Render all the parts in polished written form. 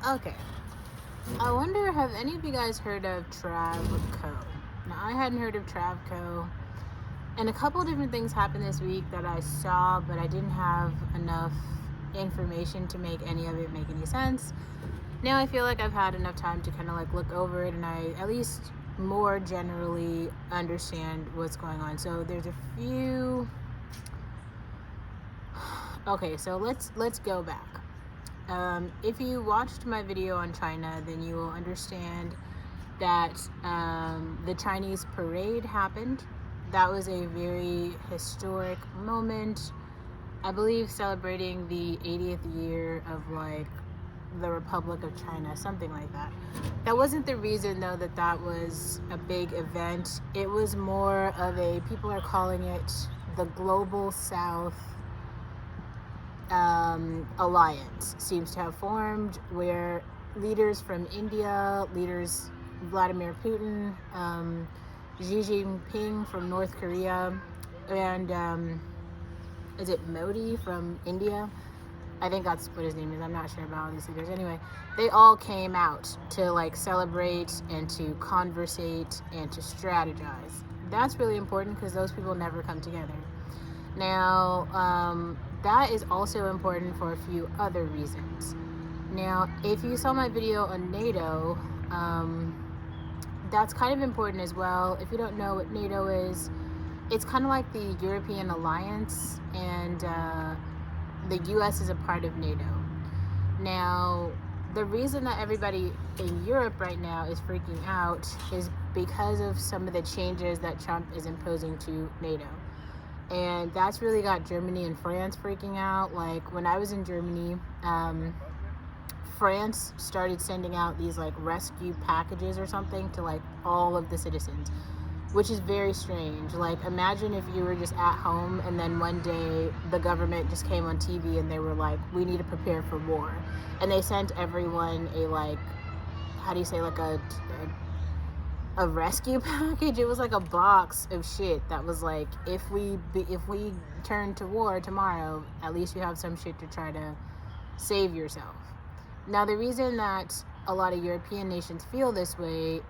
Okay. I wonder, have any of you guys heard of TRAVACO? Now, I hadn't heard of TRAVACO, and a couple different things happened this week that I saw, but I didn't have enough information to make any of it make any sense. Now I feel like I've had enough time to kind of like look over it, and I at least more generally understand what's going on. So there's a few. Okay, so let's go back. If you watched my video on China, then you will understand that the Chinese parade happened. That was a very historic moment. I believe celebrating the 80th year of like the Republic of China, something like that. That wasn't the reason though that was a big event. It was more of a, people are calling it the Global South alliance seems to have formed, where leaders from India, leaders Vladimir Putin, Xi Jinping from North Korea, and is it Modi from India? I think that's what his name is. I'm not sure about all these leaders. Anyway, they all came out to like celebrate and to conversate and to strategize. That's really important because those people never come together. Now, that is also important for a few other reasons. Now, if you saw my video on NATO, that's kind of important as well. If you don't know what NATO is, it's kind of like the European alliance, and the US is a part of NATO. Now, the reason that everybody in Europe right now is freaking out is because of some of the changes that Trump is imposing to NATO. And that's really got Germany and France freaking out. Like when I was in Germany, France started sending out these like rescue packages or something to like all of the citizens, which is very strange. Like imagine if you were just at home and then one day the government just came on TV and they were like, we need to prepare for war. And they sent everyone a like, how do you say, like a rescue package. It was like a box of shit that was like, if we turn to war tomorrow, at least you have some shit to try to save yourself. Now, the reason that a lot of European nations feel this way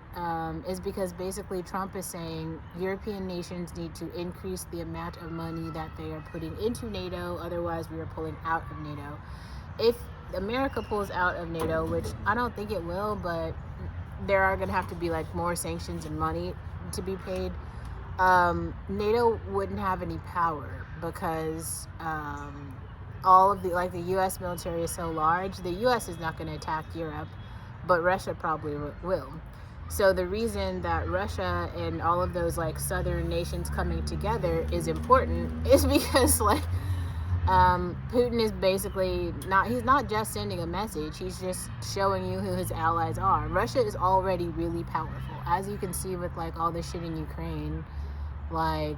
is because basically Trump is saying European nations need to increase the amount of money that they are putting into NATO, otherwise we are pulling out of NATO. If America pulls out of NATO, which I don't think it will, but there are going to have to be like more sanctions and money to be paid, NATO wouldn't have any power because all of the, like, the US military is so large. The US is not going to attack Europe, but Russia probably will. So the reason that Russia and all of those like southern nations coming together is important is because like Putin is basically he's not just sending a message, he's just showing you who his allies are. Russia is already really powerful, as you can see with like all the shit in Ukraine. Like,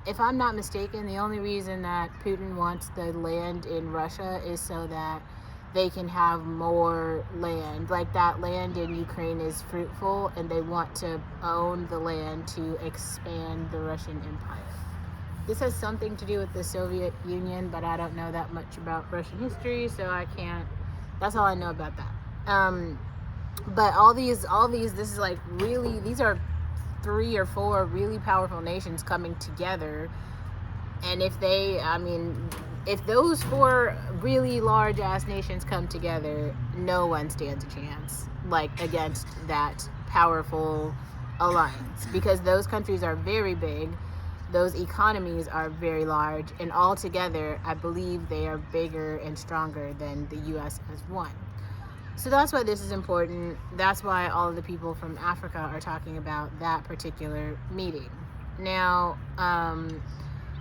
if I'm not mistaken, the only reason that Putin wants the land in Russia is so that they can have more land. Like, that land in Ukraine is fruitful and they want to own the land to expand the Russian Empire. This has something to do with the Soviet Union, but I don't know that much about Russian history, so I can't, that's all I know about that. But all these, this is like really, these are 3 or 4 really powerful nations coming together. And if if those 4 really large ass nations come together, no one stands a chance, like, against that powerful alliance, because those countries are very big. Those economies are very large, and all together, I believe they are bigger and stronger than the US as one. So that's why this is important. That's why all of the people from Africa are talking about that particular meeting. Now,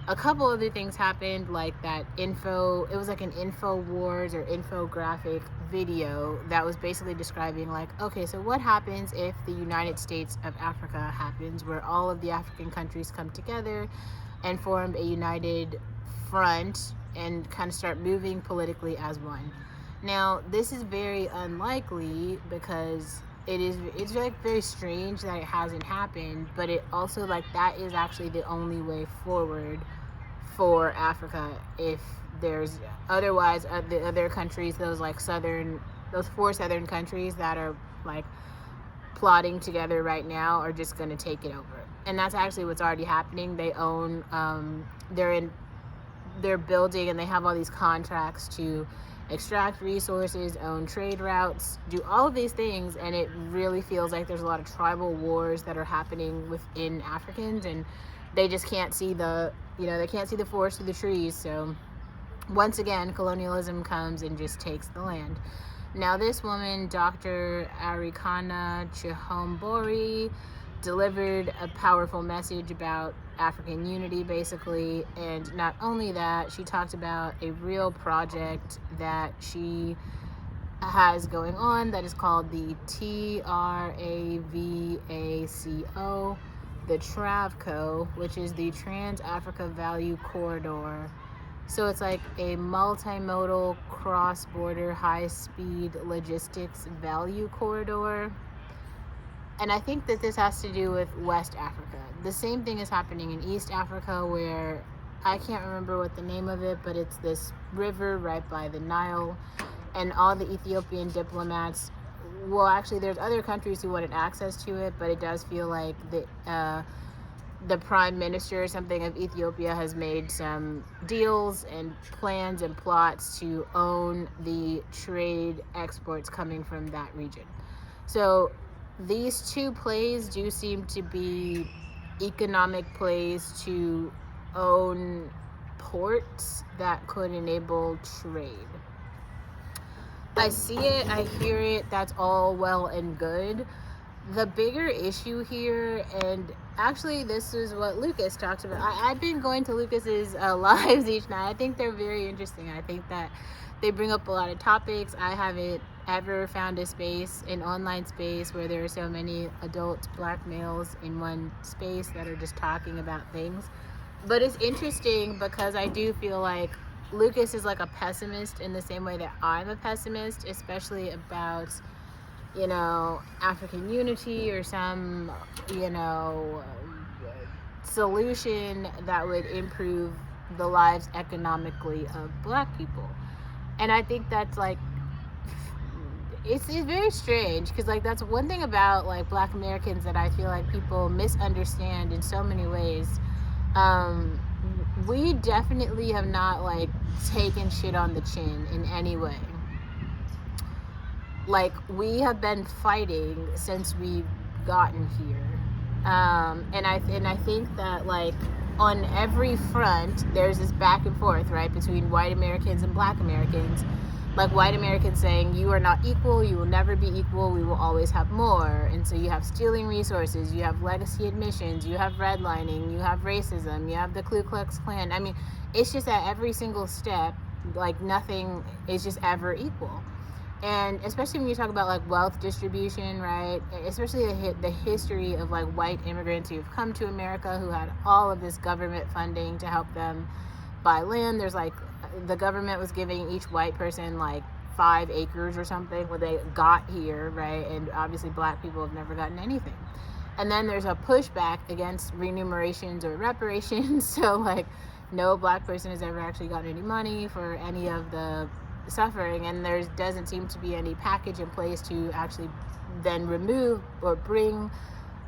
a couple other things happened, like that it was like an InfoWars or infographic video that was basically describing like, okay, so what happens if the United States of Africa happens, where all of the African countries come together and form a united front and kind of start moving politically as one. Now, this is very unlikely because it's like very strange that it hasn't happened, but it also, like, that is actually the only way forward for Africa if there's otherwise the other countries, those four southern countries that are like plotting together right now are just going to take it over. And that's actually what's already happening. They own they're building, and they have all these contracts to extract resources, own trade routes, do all of these things, and it really feels like there's a lot of tribal wars that are happening within Africans, and they just can't see the forest through the trees. So once again, colonialism comes and just takes the land. Now this woman, Dr. Arikana Chihombori, delivered a powerful message about African unity, basically. And not only that, she talked about a real project that she has going on that is called the TRAVACO, the TRAVACO, which is the Trans-Africa Value Corridor. So it's like a multimodal cross-border high-speed logistics value corridor. And I think that this has to do with West Africa. The same thing is happening in East Africa, where I can't remember what the name of it, but it's this river right by the Nile. And all the Ethiopian diplomats, well, actually, there's other countries who wanted access to it, but it does feel like the prime minister or something of Ethiopia has made some deals and plans and plots to own the trade exports coming from that region. So these two plays do seem to be economic plays to own ports that could enable trade. I see it, I hear it, that's all well and good. The bigger issue here, and actually this is what Lucas talked about. I've been going to Lucas's lives each night. I think they're very interesting. I think that they bring up a lot of topics. I haven't ever found an online space where there are so many adult black males in one space that are just talking about things. But it's interesting because I do feel like Lucas is like a pessimist in the same way that I'm a pessimist, especially about, African unity or some, solution that would improve the lives economically of black people. And I think that's like, it's very strange, because like that's one thing about like black Americans that I feel like people misunderstand in so many ways. We definitely have not like taken shit on the chin in any way. Like, we have been fighting since we've gotten here. And I think that like on every front there's this back and forth, right, between white Americans and black Americans. Like white Americans saying, you are not equal, you will never be equal, we will always have more. And so you have stealing resources, you have legacy admissions, you have redlining, you have racism, you have the Ku Klux Klan. I mean, it's just at every single step, like nothing is just ever equal. And especially when you talk about like wealth distribution, right? Especially the history of like white immigrants who've come to America, who had all of this government funding to help them buy land. There's like, the government was giving each white person like 5 acres or something when they got here, right? And obviously black people have never gotten anything. And then there's a pushback against remunerations or reparations. So like no black person has ever actually gotten any money for any of the suffering, and there doesn't seem to be any package in place to actually then remove or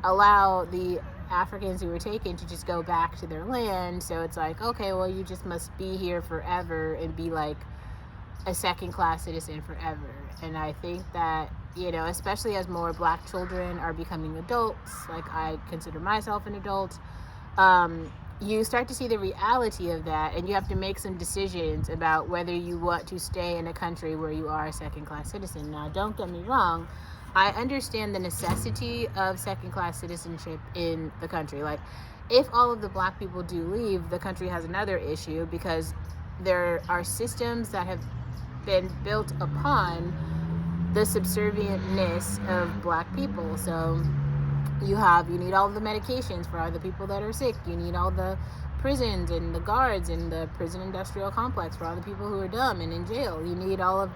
allow the Africans who were taken to just go back to their land. So it's like, okay, well, you just must be here forever and be like a second-class citizen forever. And I think that, especially as more black children are becoming adults, like I consider myself an adult, you start to see the reality of that, and you have to make some decisions about whether you want to stay in a country where you are a second-class citizen. Now, don't get me wrong, I understand the necessity of second-class citizenship in the country. Like, if all of the black people do leave, the country has another issue, because there are systems that have been built upon the subservientness of black people. So you need all the medications for all the people that are sick. You need all the prisons and the guards and the prison industrial complex for all the people who are dumb and in jail. You need all of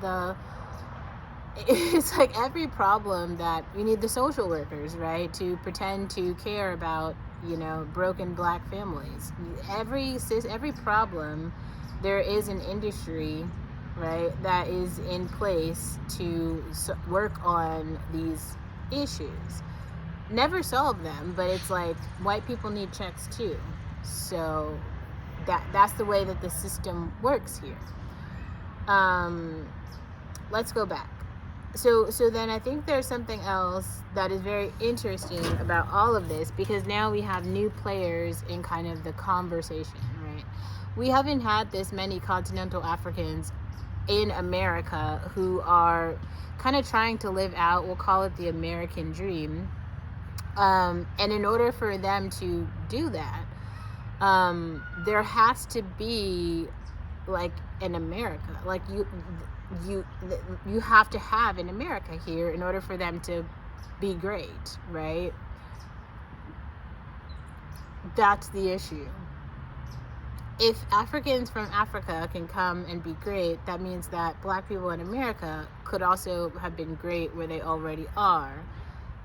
it's like every problem that you need the social workers, right, to pretend to care about broken black families. Every problem, there is an industry, right, that is in place to work on these issues. Never solve them, but it's like white people need checks too. So that's the way that the system works here. Let's go back. So then I think there's something else that is very interesting about all of this, because now we have new players in kind of the conversation, right? We haven't had this many continental Africans in America who are kind of trying to live out, we'll call it the American dream. And in order for them to do that, there has to be like an America. Like you have to have an America here in order for them to be great, right? That's the issue. If Africans from Africa can come and be great, that means that black people in America could also have been great where they already are.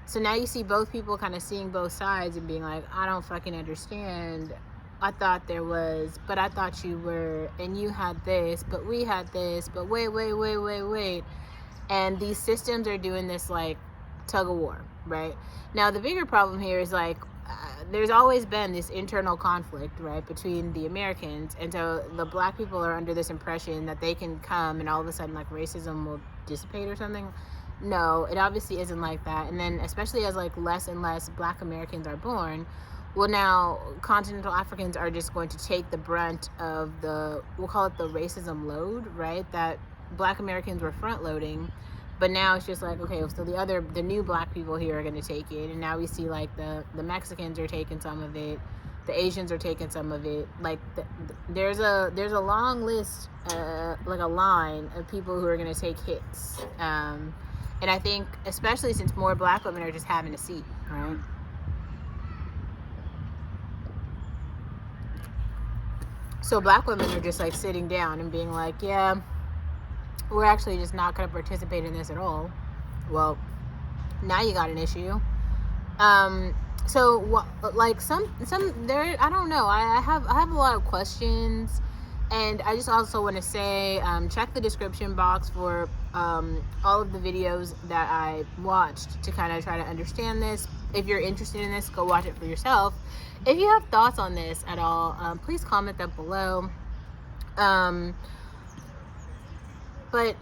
So now you see both people kind of seeing both sides and being like, I don't fucking understand. I thought there was, but I thought you were, and you had this, but we had this, but wait. And these systems are doing this like tug of war, right? Now the bigger problem here is like, there's always been this internal conflict, right, between the Americans, and so the black people are under this impression that they can come and all of a sudden like racism will dissipate or something. No, it obviously isn't like that. And then especially as like less and less black Americans are born, well, now continental Africans are just going to take the brunt of we'll call it the racism load, right, that black Americans were front loading. But now it's just like, okay, so the new black people here are going to take it. And now we see like the Mexicans are taking some of it. The Asians are taking some of it. Like there's a long list, like a line of people who are going to take hits. And I think especially since more black women are just having a seat, right? So black women are just like sitting down and being like, yeah, we're actually just not going to participate in this at all. Well, now you got an issue. So like some there, I don't know. I have a lot of questions, and I just also want to say, check the description box for all of the videos that I watched to kind of try to understand this. If you're interested in this, go watch it for yourself. If you have thoughts on this at all, please comment them below. But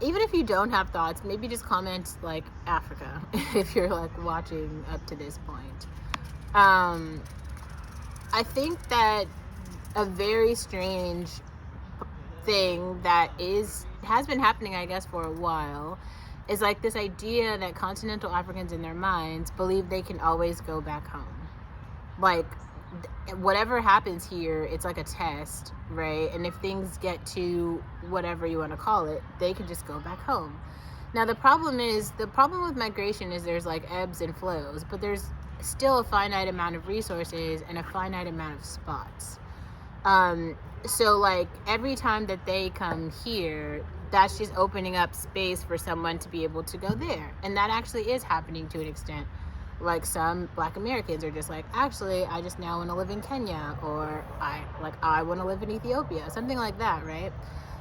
even if you don't have thoughts, maybe just comment like Africa if you're like watching up to this point. I think that a very strange thing that has been happening, I guess, for a while, is like this idea that continental Africans in their minds believe they can always go back home. Like whatever happens here, it's like a test, right? And if things get to whatever you want to call it, they can just go back home. Now the problem with migration is there's like ebbs and flows, but there's still a finite amount of resources and a finite amount of spots. So like every time that they come here, that's just opening up space for someone to be able to go there. And that actually is happening to an extent. Like some black Americans are just like, actually, I just now want to live in Kenya, or I want to live in Ethiopia, something like that, right?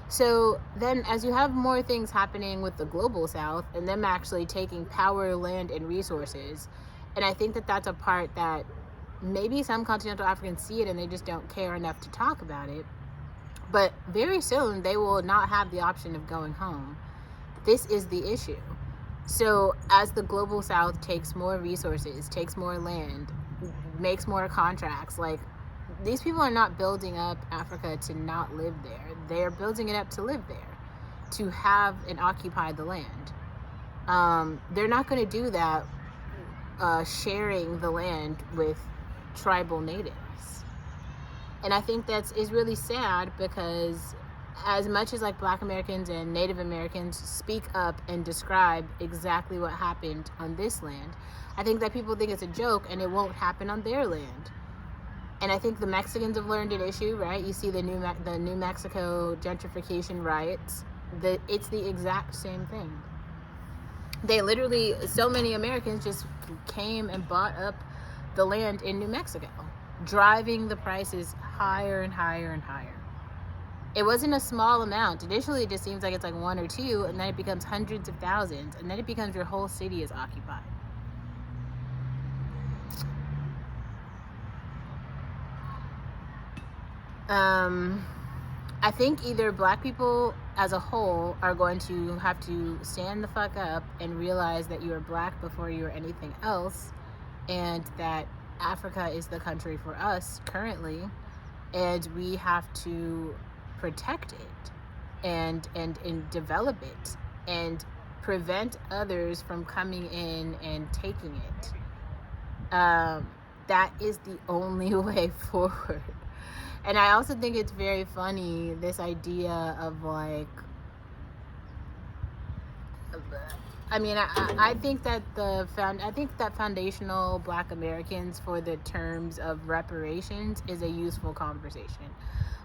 So then as you have more things happening with the global South and them actually taking power, land, and resources, and I think that that's a part that maybe some continental Africans see it and they just don't care enough to talk about it. But very soon they will not have the option of going home. This is the issue. So as the global South takes more resources, takes more land, makes more contracts, like these people are not building up Africa to not live there. They're building it up to live there, to have and occupy the land. They're not going to do that sharing the land with tribal natives. And I think is really sad, because as much as like black Americans and Native Americans speak up and describe exactly what happened on this land, I think that people think it's a joke and it won't happen on their land. And I think the Mexicans have learned an issue, right? You see the New Mexico gentrification riots. It's the exact same thing. They literally, so many Americans just came and bought up the land in New Mexico, driving the prices higher and higher and higher. It wasn't a small amount. Initially, it just seems like it's like one or two, and then it becomes hundreds of thousands, and then it becomes your whole city is occupied. I think either black people as a whole are going to have to stand the fuck up and realize that you are black before you are anything else, and that Africa is the country for us currently, and we have to protect it and develop it and prevent others from coming in and taking it. That is the only way forward. And I also think it's very funny, this idea of like, I mean, I think that foundational Black Americans for the terms of reparations is a useful conversation.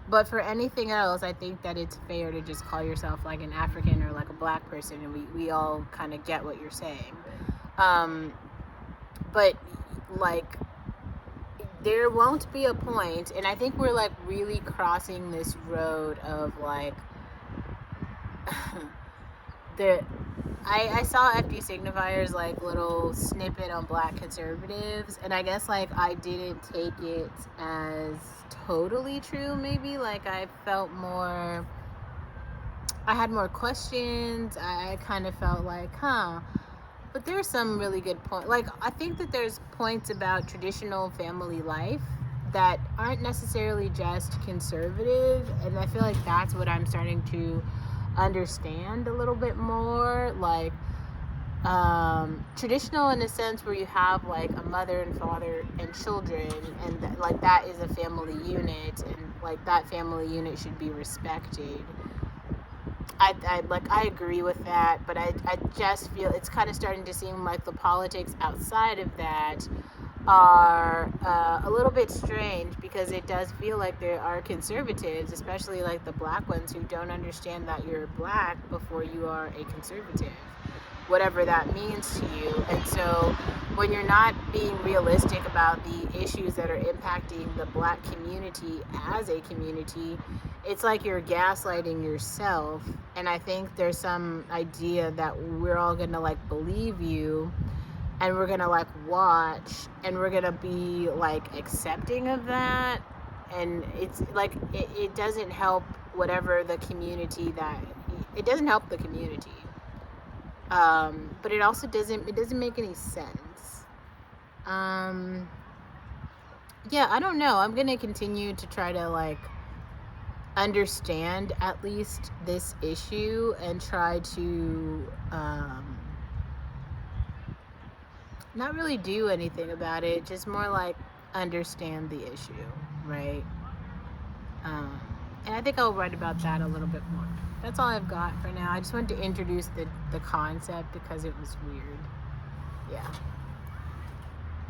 But for anything else, I think that it's fair to just call yourself like an African or like a black person, and we all kind of get what you're saying. But like, there won't be a point, and I think we're like really crossing this road of like I saw FD Signifier's like little snippet on black conservatives, and I guess like I didn't take it as totally true. Maybe like I had more questions. I kind of felt like, but there's some really good points. Like, I think that there's points about traditional family life that aren't necessarily just conservative, and I feel like that's what I'm starting to understand a little bit more. Like, traditional in a sense where you have like a mother and father and children, and like that is a family unit, and like that family unit should be respected. I agree with that, but I just feel it's kind of starting to seem like the politics outside of that are a little bit strange, because it does feel like there are conservatives, especially like the black ones, who don't understand that you're black before you are a conservative, whatever that means to you. And so when you're not being realistic about the issues that are impacting the black community as a community, it's like you're gaslighting yourself. And I think there's some idea that we're all gonna like believe you, and we're gonna like watch, and we're gonna be like accepting of that, and it's like it doesn't help whatever the community that it doesn't help the community. But it also doesn't make any sense. Yeah, I don't know. I'm gonna continue to try to like understand at least this issue and try to not really do anything about it, just more like understand the issue, right? And I think I'll write about that a little bit more. That's all I've got for now. I just wanted to introduce the concept because it was weird. Yeah.